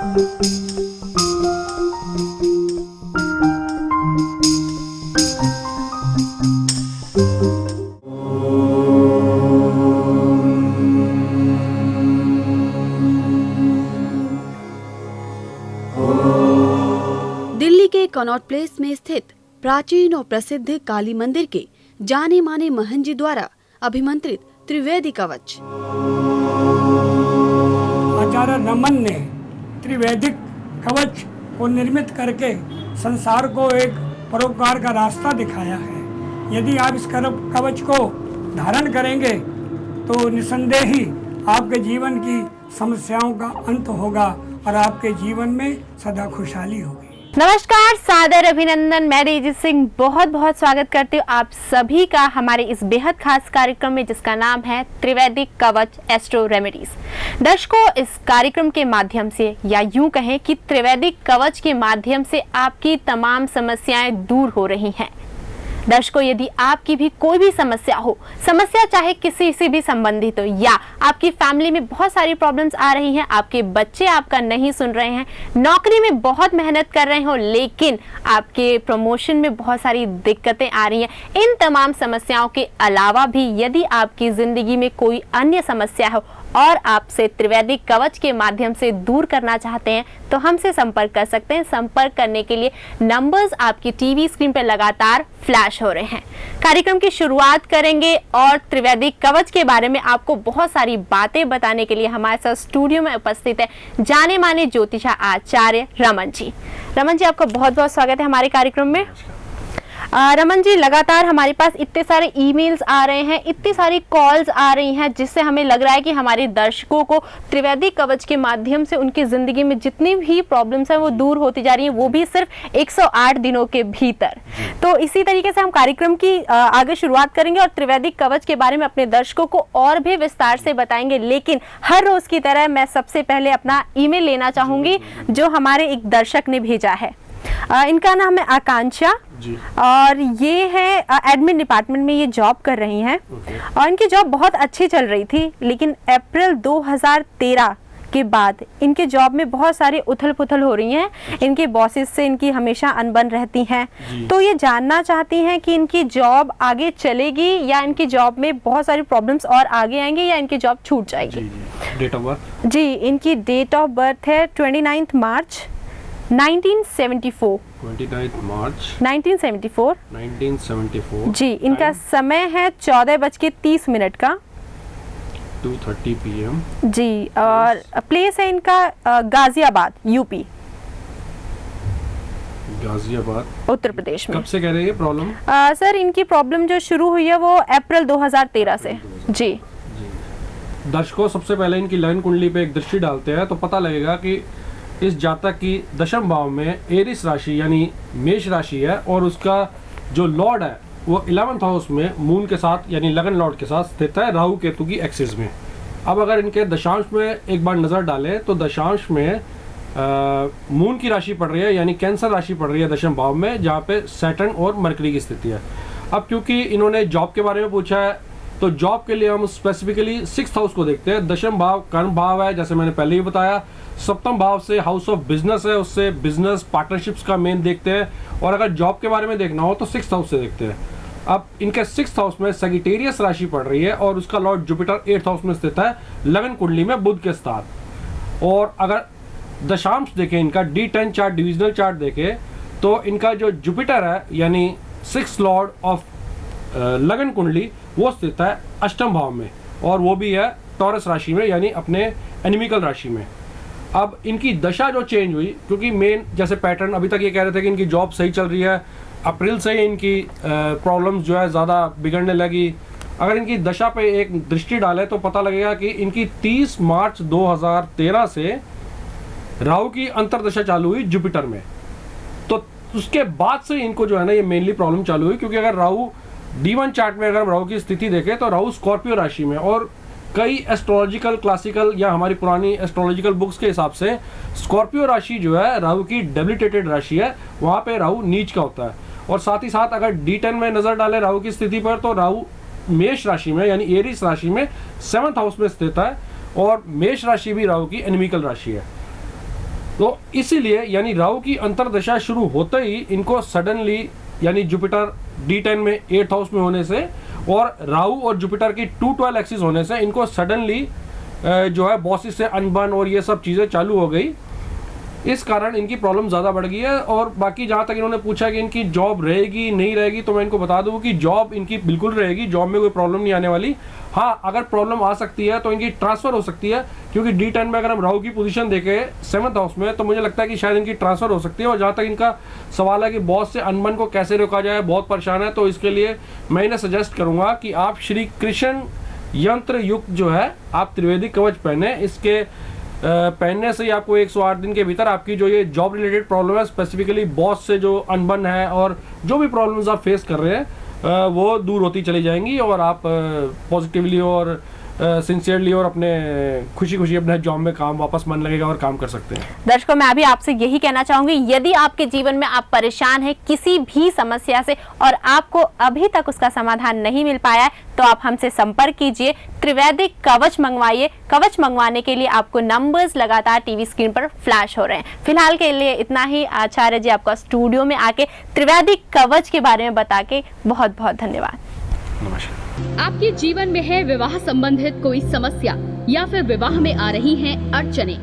दिल्ली के Connaught place में स्थित प्राचीन और प्रसिद्ध काली मंदिर के जाने माने महंत जी द्वारा अभिमंत्रित त्रिवेदी कवच। आचार्य रमन ने त्रिवेदिक कवच को निर्मित करके संसार को एक परोपकार का रास्ता दिखाया है। यदि आप इस कवच को धारण करेंगे तो निसंदेह ही आपके जीवन की समस्याओं का अंत होगा और आपके जीवन में सदा खुशहाली होगी। नमस्कार, सादर अभिनंदन। मैं रेजी सिंह बहुत बहुत स्वागत करती हूँ आप सभी का हमारे इस बेहद खास कार्यक्रम में, जिसका नाम है त्रिवेदिक कवच एस्ट्रो रेमेडीज। दर्शकों, इस कार्यक्रम के माध्यम से, या यूं कहें कि त्रिवेदिक कवच के माध्यम से आपकी तमाम समस्याएं दूर हो रही हैं। दर्शकों, यदि आपकी भी कोई भी समस्या हो, समस्या चाहे किसी से भी संबंधित हो, या आपकी फैमिली में बहुत सारी प्रॉब्लम्स आ रही हैं, आपके बच्चे आपका नहीं सुन रहे हैं, नौकरी में बहुत मेहनत कर रहे हो लेकिन आपके प्रमोशन में बहुत सारी दिक्कतें आ रही हैं, इन तमाम समस्याओं के अलावा भी यदि आपकी जिंदगी में कोई अन्य समस्या हो और आपसे त्रिवेदिक कवच के माध्यम से दूर करना चाहते हैं तो हमसे संपर्क कर सकते हैं। संपर्क करने के लिए नंबर्स आपकी टीवी स्क्रीन पर लगातार फ्लैश हो रहे हैं। कार्यक्रम की शुरुआत करेंगे और त्रिवेदिक कवच के बारे में आपको बहुत सारी बातें बताने के लिए हमारे साथ स्टूडियो में उपस्थित है जाने माने ज्योतिषा आचार्य रमन जी। रमन जी, आपका बहुत बहुत स्वागत है हमारे कार्यक्रम में। रमन जी, लगातार हमारे पास इतने सारे ईमेल्स आ रहे हैं, इतनी सारी कॉल्स आ रही हैं, जिससे हमें लग रहा है कि हमारे दर्शकों को त्रिवेदिक कवच के माध्यम से उनकी जिंदगी में जितनी भी प्रॉब्लम्स हैं वो दूर होती जा रही हैं, वो भी सिर्फ 108 दिनों के भीतर। तो इसी तरीके से हम कार्यक्रम की आगे शुरुआत करेंगे और त्रिवेदिक कवच के बारे में अपने दर्शकों को और भी विस्तार से बताएंगे। लेकिन हर रोज की तरह मैं सबसे पहले अपना ईमेल लेना चाहूंगी जो हमारे एक दर्शक ने भेजा है। इनका नाम है आकांक्षा और ये है एडमिन डिपार्टमेंट में ये जॉब कर रही हैं। और इनकी जॉब बहुत अच्छी चल रही थी, लेकिन अप्रैल 2013 के बाद इनके जॉब में बहुत सारी उथल पुथल हो रही हैं। इनके बॉसेस से इनकी हमेशा अनबन रहती हैं। तो ये जानना चाहती हैं कि इनकी जॉब आगे चलेगी या इनकी जॉब में बहुत सारी प्रॉब्लम्स और आगे आएंगे या इनकी जॉब छूट जाएगी। Date of birth? जी, इनकी डेट ऑफ बर्थ है 29 मार्च 1974। 29 मार्च 1974 जी। इनका समय है 14:30 का 2:30 PM जी। और प्लेस है इनका गाजियाबाद, यूपी, गाजियाबाद, उत्तर प्रदेश में। कब से कह रहे हैं प्रॉब्लम? सर, इनकी प्रॉब्लम जो शुरू हुई है वो अप्रैल 2013 से। जी। दर्शकों, सबसे पहले इनकी लग्न कुंडली पे एक दृष्टि डालते हैं तो पता लगेगा कि इस जातक की दशम भाव में एरिस राशि यानी मेष राशि है और उसका जो लॉर्ड है वो 11th हाउस में मून के साथ यानी लगन लॉर्ड के साथ स्थित है, राहु केतु की एक्सिस में। अब अगर इनके दशांश में एक बार नज़र डालें तो दशांश में मून की राशि पड़ रही है यानी कैंसर राशि पड़ रही है दशम भाव में, जहाँ पे सैटर्न और मरकरी की स्थिति है। अब क्योंकि इन्होंने जॉब के बारे में पूछा है तो जॉब के लिए हम स्पेसिफिकली 6th हाउस को देखते हैं। दशम भाव कर्म भाव है, जैसे मैंने पहले ही बताया। सप्तम भाव से हाउस ऑफ बिजनेस है, उससे बिजनेस पार्टनरशिप्स का मेन देखते हैं। और अगर जॉब के बारे में देखना हो तो 6th हाउस से देखते हैं। अब इनके 6th हाउस में सैजिटेरियस राशि पड़ रही है और उसका लॉर्ड जुपिटर 8th हाउस में स्थित है लगन कुंडली में बुध के साथ। और अगर दशांश देखें, इनका D10 चार्ट, डिविजनल चार्ट देखें तो इनका जो जुपिटर है यानी 6th लॉर्ड ऑफ लगन कुंडली वो स्थित है अष्टम भाव में और वो भी है टॉरस राशि में यानी अपने एनिमिकल राशि में। अब इनकी दशा जो चेंज हुई, क्योंकि मेन जैसे पैटर्न अभी तक ये कह रहे थे कि इनकी जॉब सही चल रही है, अप्रैल से ही इनकी प्रॉब्लम्स जो है ज़्यादा बिगड़ने लगी। अगर इनकी दशा पे एक दृष्टि डालें तो पता लगेगा कि इनकी 30 मार्च 2013 से राहु की अंतरदशा चालू हुई जुपिटर में। तो उसके बाद से इनको जो है ना ये मेनली प्रॉब्लम चालू हुई, क्योंकि अगर राहु D1 चार्ट में अगर राहु की स्थिति देखें तो राहु स्कॉर्पियो राशि में, और कई एस्ट्रोलॉजिकल क्लासिकल या हमारी पुरानी एस्ट्रोलॉजिकल बुक्स के हिसाब से स्कॉर्पियो राशि जो है राहु की डेबिलिटेटेड राशि है, वहाँ पे राहु नीच का होता है। और साथ ही साथ अगर D10 में नज़र डालें राहु की स्थिति पर तो राहु मेष राशि में यानी एरिस राशि में 7th हाउस में स्थित है और मेष राशि भी राहु की एनिमिकल राशि है। तो इसीलिए यानी राहु की अंतर्दशा शुरू होते ही इनको सडनली यानी जुपिटर D10 में 8th हाउस में होने से और राहु और जुपिटर की 212 एक्सिस होने से इनको सडनली जो है बॉसेस से अनबन और ये सब चीज़ें चालू हो गई। इस कारण इनकी प्रॉब्लम ज़्यादा बढ़ गई है। और बाकी जहाँ तक इन्होंने पूछा कि इनकी जॉब रहेगी नहीं रहेगी, तो मैं इनको बता दूँ कि जॉब इनकी बिल्कुल रहेगी, जॉब में कोई प्रॉब्लम नहीं आने वाली। हाँ, अगर प्रॉब्लम आ सकती है तो इनकी ट्रांसफ़र हो सकती है, क्योंकि D10 में अगर हम राहु की पोजीशन देखें 7th हाउस में, तो मुझे लगता है कि शायद इनकी ट्रांसफ़र हो सकती है। और जहाँ तक इनका सवाल है कि बॉस से अनबन को कैसे रोका जाए, बहुत परेशान है, तो इसके लिए मैं इन्हें सजेस्ट करूँगा कि आप श्री कृष्ण यंत्र युक्त जो है आप त्रिवेदी कवच पहने। इसके पहनने से ही आपको 108 दिन के भीतर आपकी जो ये जॉब रिलेटेड प्रॉब्लम है, स्पेसिफिकली बॉस से जो अनबन है और जो भी प्रॉब्लम्स आप फेस कर रहे हैं वो दूर होती चली जाएंगी और आप पॉजिटिवली और सिंसियरली और अपने खुशी खुशी अपने जॉब में काम वापस मन लगेगा और काम कर सकते हैं। दर्शकों, मैं अभी आपसे यही कहना चाहूंगी, यदि आपके जीवन में आप परेशान हैं किसी भी समस्या से और आपको अभी तक उसका समाधान नहीं मिल पाया है, तो आप हमसे संपर्क कीजिए, त्रिवेदिक कवच मंगवाइए। कवच मंगवाने के लिए आपको नंबर्स लगातार टीवी स्क्रीन पर फ्लैश हो रहे हैं। फिलहाल के लिए इतना ही। आचार्य जी, आपका स्टूडियो में आके त्रिवेदिक कवच के बारे में बता के बहुत बहुत धन्यवाद। नमस्कार। आपके जीवन में है विवाह संबंधित कोई समस्या या फिर विवाह में आ रही हैं अड़चने,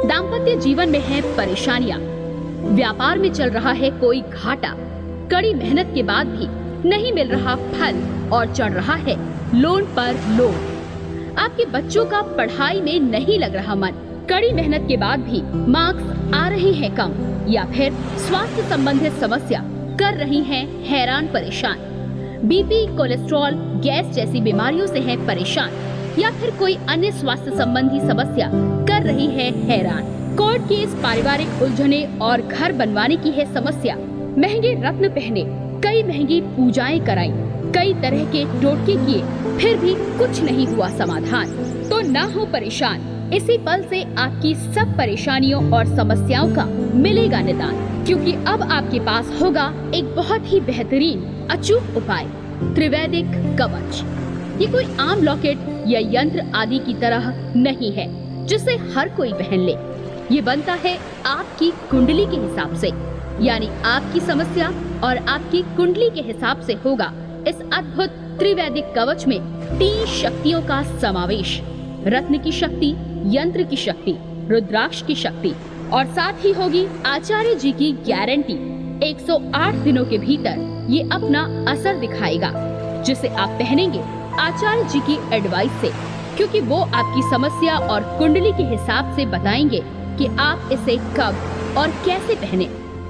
दाम्पत्य जीवन में है परेशानियां, व्यापार में चल रहा है कोई घाटा, कड़ी मेहनत के बाद भी नहीं मिल रहा फल और चढ़ रहा है लोन पर लोन, आपके बच्चों का पढ़ाई में नहीं लग रहा मन, कड़ी मेहनत के बाद भी मार्क्स आ रहे हैं कम, या फिर स्वास्थ्य संबंधित समस्या कर रही हैं हैरान परेशान, बीपी, कोलेस्ट्रॉल, गैस जैसी बीमारियों से है परेशान, या फिर कोई अन्य स्वास्थ्य संबंधी समस्या कर रही है हैरान, कोर्ट केस, पारिवारिक उलझने और घर बनवाने की है समस्या, महंगे रत्न पहने, कई महंगी पूजाएं कराई, कई तरह के टोटके किए, फिर भी कुछ नहीं हुआ समाधान, तो ना हो परेशान। इसी पल से आपकी सब परेशानियों और समस्याओं का मिलेगा निदान, क्योंकि अब आपके पास होगा एक बहुत ही बेहतरीन अचूक उपाय, त्रिवेदिक कवच। ये कोई आम लॉकेट या यंत्र आदि की तरह नहीं है जिसे हर कोई पहन ले। ये बनता है आपकी कुंडली के हिसाब से, यानी आपकी समस्या और आपकी कुंडली के हिसाब से होगा इस अद्भुत त्रिवेदिक कवच में 3 शक्तियों का समावेश, रत्न की शक्ति, यंत्र की शक्ति, रुद्राक्ष की शक्ति, और साथ ही होगी आचार्य जी की गारंटी। 108 दिनों के भीतर ये अपना असर दिखाएगा, जिसे आप पहनेंगे आचार्य जी की एडवाइस से, क्योंकि वो आपकी समस्या और कुंडली के हिसाब से बताएंगे कि आप इसे कब और कैसे पहने।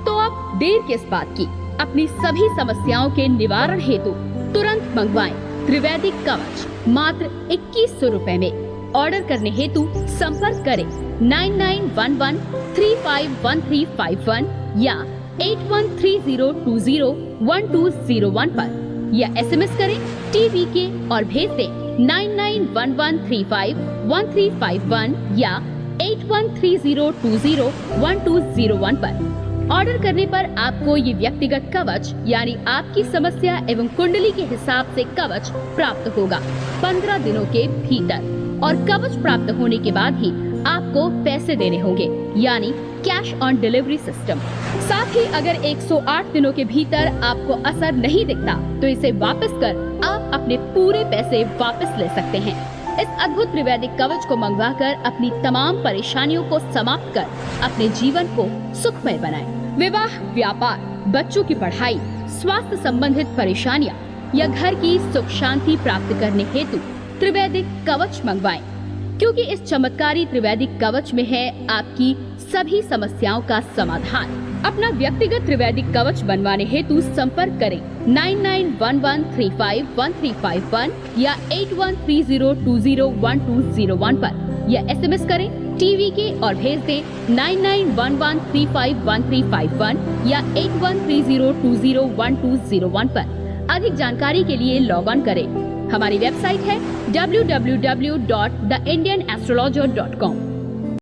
तो आप देर किस बात की, अपनी सभी समस्याओं के निवारण हेतु तुरंत मंगवाएं त्रिवेदिक कवच मात्र 2100 रुपए में। ऑर्डर करने हेतु संपर्क करें 9911351351 या 8130201201 पर, या SMS करें TVK और भेज दें 9911351351 या 8130201201 पर। ऑर्डर करने पर आपको ये व्यक्तिगत कवच यानी आपकी समस्या एवं कुंडली के हिसाब से कवच प्राप्त होगा 15 दिनों के भीतर, और कवच प्राप्त होने के बाद ही आपको पैसे देने होंगे, यानी कैश ऑन डिलीवरी सिस्टम। साथ ही अगर 108 दिनों के भीतर आपको असर नहीं दिखता तो इसे वापस कर आप अपने पूरे पैसे वापस ले सकते हैं। इस अद्भुत त्रिवेदिक कवच को मंगवाकर अपनी तमाम परेशानियों को समाप्त कर अपने जीवन को सुखमय बनाएं। विवाह, व्यापार, बच्चों की पढ़ाई, स्वास्थ्य संबंधित परेशानियां या घर की सुख शांति प्राप्त करने हेतु त्रिवेदिक कवच मंगवाएं, क्योंकि इस चमत्कारी त्रिवेदिक कवच में है आपकी सभी समस्याओं का समाधान। अपना व्यक्तिगत त्रिवेदिक कवच बनवाने हेतु संपर्क करें 9911351351 या 8130201201 पर, या SMS करें TVK और भेज दें 9911351351 या 8130201201 पर। अधिक जानकारी के लिए लॉग ऑन करें। हमारी वेबसाइट है www.theindianastrologer.com।